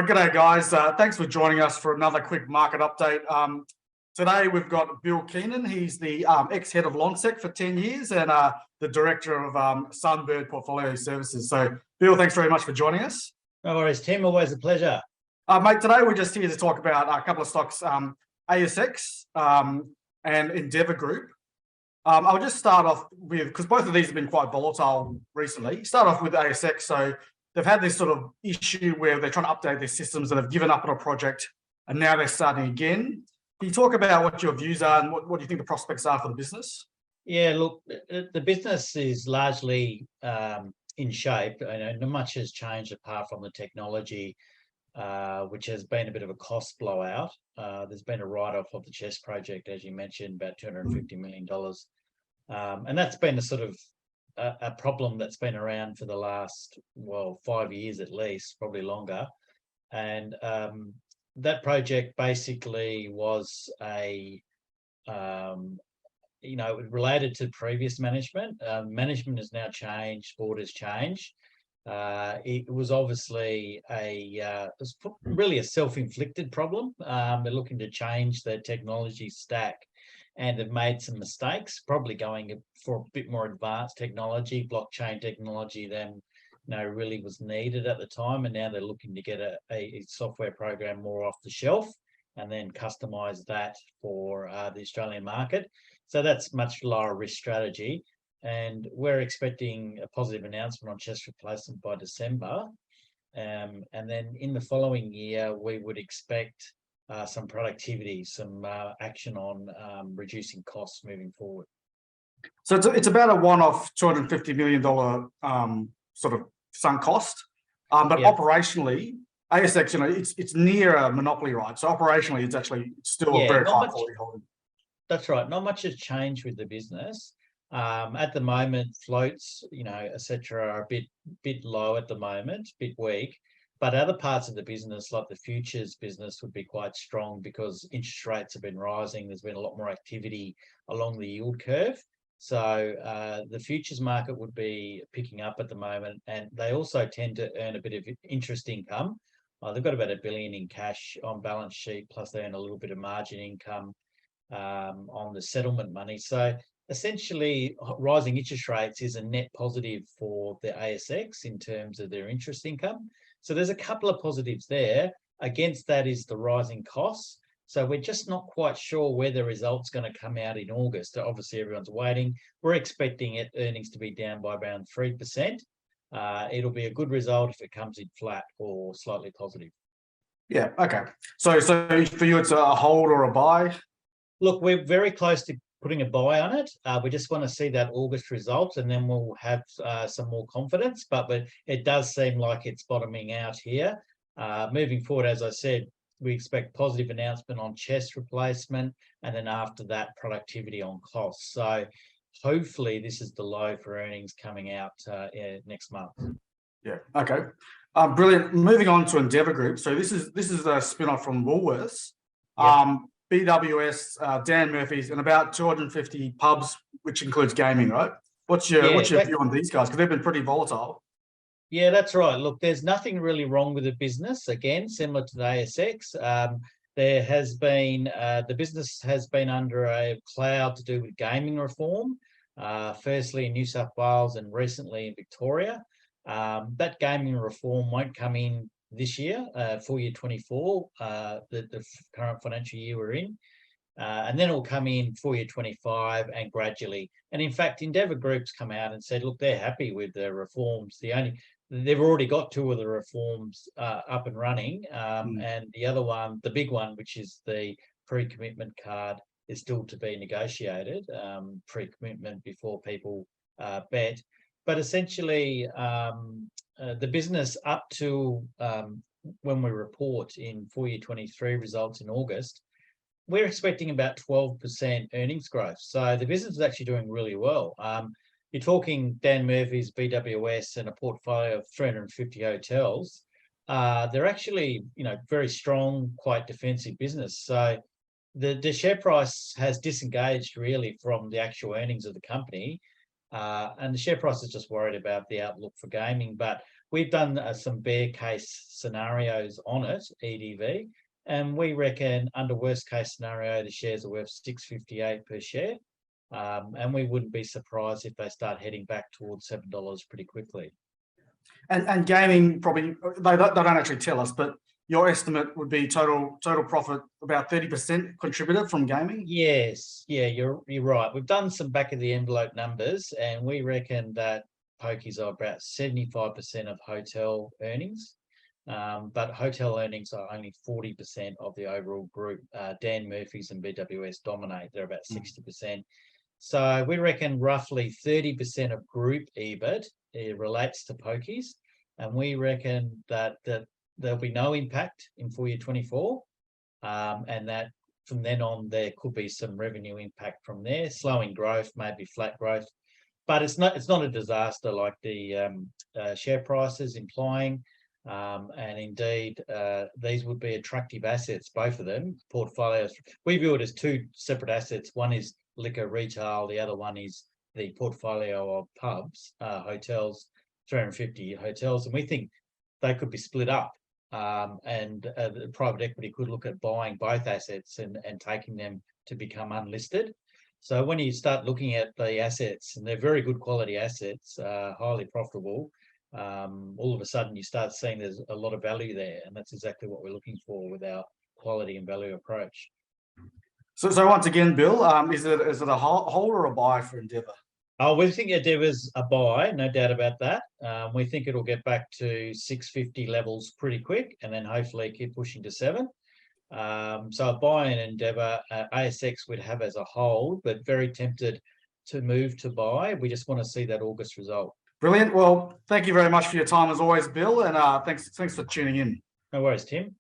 G'day guys, thanks for joining us for another quick market update. Today we've got Bill Keenan. He's the ex-head of Lonsec for 10 years and the director of Sunbird Portfolio Services. So Bill, thanks very much for joining us. No worries, Tim, always a pleasure. Mate, today we're just here to talk about a couple of stocks, ASX and Endeavor Group. I'll just start off with, because both of these have been quite volatile recently, start off with ASX. So they've had this sort of issue where they're trying to update their systems and have given up on a project and now they're starting again. Can you talk about what your views are and what do you think the prospects are for the business? Yeah, look, the business is largely in shape. Not much has changed apart from the technology, which has been a bit of a cost blowout. There's been a write-off of the CHESS project, as you mentioned, about $250 million. And that's been a sort of a problem that's been around for the last, 5 years at least, probably longer. And that project basically was related to previous management. Management has now changed, board has changed. It was obviously really a self-inflicted problem. They're looking to change their technology stack and have made some mistakes, probably going for a bit more advanced technology, blockchain technology than really was needed at the time. And now they're looking to get a software program more off the shelf and then customize that for the Australian market. So that's much lower risk strategy. And we're expecting a positive announcement on CHESS replacement by December. And then in the following year, we would expect some productivity, some action on reducing costs moving forward. So it's about a one-off $250 million sort of sunk cost. But operationally, ASX, it's near a monopoly, right? So operationally, it's actually still a very high quality holding. That's right. Not much has changed with the business. At the moment, floats, etc., are a bit low at the moment, a bit weak. But other parts of the business, like the futures business, would be quite strong because interest rates have been rising. There's been a lot more activity along the yield curve. So the futures market would be picking up at the moment. And they also tend to earn a bit of interest income. They've got about $1 billion in cash on balance sheet, plus they earn a little bit of margin income on the settlement money. So essentially, rising interest rates is a net positive for the ASX in terms of their interest income. So there's a couple of positives there. Against that is the rising costs. So we're just not quite sure where the result's going to come out in August. Obviously, everyone's waiting. We're expecting earnings to be down by around 3%. It'll be a good result if it comes in flat or slightly positive. Yeah, okay. So for you, it's a hold or a buy? Look, we're very close to putting a buy on it. We just want to see that August result and then we'll have some more confidence. But it does seem like it's bottoming out here. Moving forward, as I said, we expect positive announcement on CHESS replacement and then after that, productivity on costs. So hopefully this is the low for earnings coming out next month. Yeah, okay. Brilliant. Moving on to Endeavor Group. So this is a spin-off from Woolworths. Yep. BWS, Dan Murphy's, and about 250 pubs, which includes gaming, right? What's your view on these guys? Because they've been pretty volatile. Yeah, that's right. Look, there's nothing really wrong with the business. Again, similar to the ASX, there has been the business has been under a cloud to do with gaming reform. Firstly in New South Wales and recently in Victoria. That gaming reform won't come in this year, full year 24, the current financial year we're in. And then it'll come in full year 25 and gradually. And in fact, Endeavor Group's come out and said, look, they're happy with the reforms. They've already got 2 of the reforms up and running. And the other one, the big one, which is the pre-commitment card, is still to be negotiated, pre-commitment before people bet. But essentially, the business up to when we report in full year 23 results in August, we're expecting about 12% earnings growth. So the business is actually doing really well. You're talking Dan Murphy's, BWS, and a portfolio of 350 hotels. They're actually, very strong, quite defensive business. So the share price has disengaged really from the actual earnings of the company. And the share price is just worried about the outlook for gaming. But we've done some bear case scenarios on it, EDV, and we reckon under worst case scenario, the shares are worth $6.58 per share. And we wouldn't be surprised if they start heading back towards $7 pretty quickly. And gaming probably, they don't actually tell us, but your estimate would be total profit about 30% contributor from gaming? Yes, yeah, you're right. We've done some back of the envelope numbers, and we reckon that pokies are about 75% of hotel earnings. But hotel earnings are only 40% of the overall group. Dan Murphy's and BWS dominate. They're about 60%. So we reckon roughly 30% of group EBIT relates to pokies. And we reckon that there'll be no impact in full year 24. And that from then on, there could be some revenue impact from there, slowing growth, maybe flat growth. But it's not a disaster like the share prices implying. And indeed, these would be attractive assets, both of them, portfolios. We view it as two separate assets. One is liquor retail, the other one is the portfolio of pubs, hotels, 350 hotels. And we think they could be split up. And the private equity could look at buying both assets and taking them to become unlisted. So when you start looking at the assets, and they're very good quality assets, highly profitable, all of a sudden you start seeing there's a lot of value there, and that's exactly what we're looking for with our quality and value approach. So once again, Bill, is it a hold or a buy for Endeavor? Oh, we think Endeavor's a buy, no doubt about that. We think it'll get back to 650 levels pretty quick, and then hopefully keep pushing to 7. So a buy in Endeavor, ASX would have as a hold, but very tempted to move to buy. We just want to see that August result. Brilliant. Well, thank you very much for your time as always, Bill, and thanks for tuning in. No worries, Tim.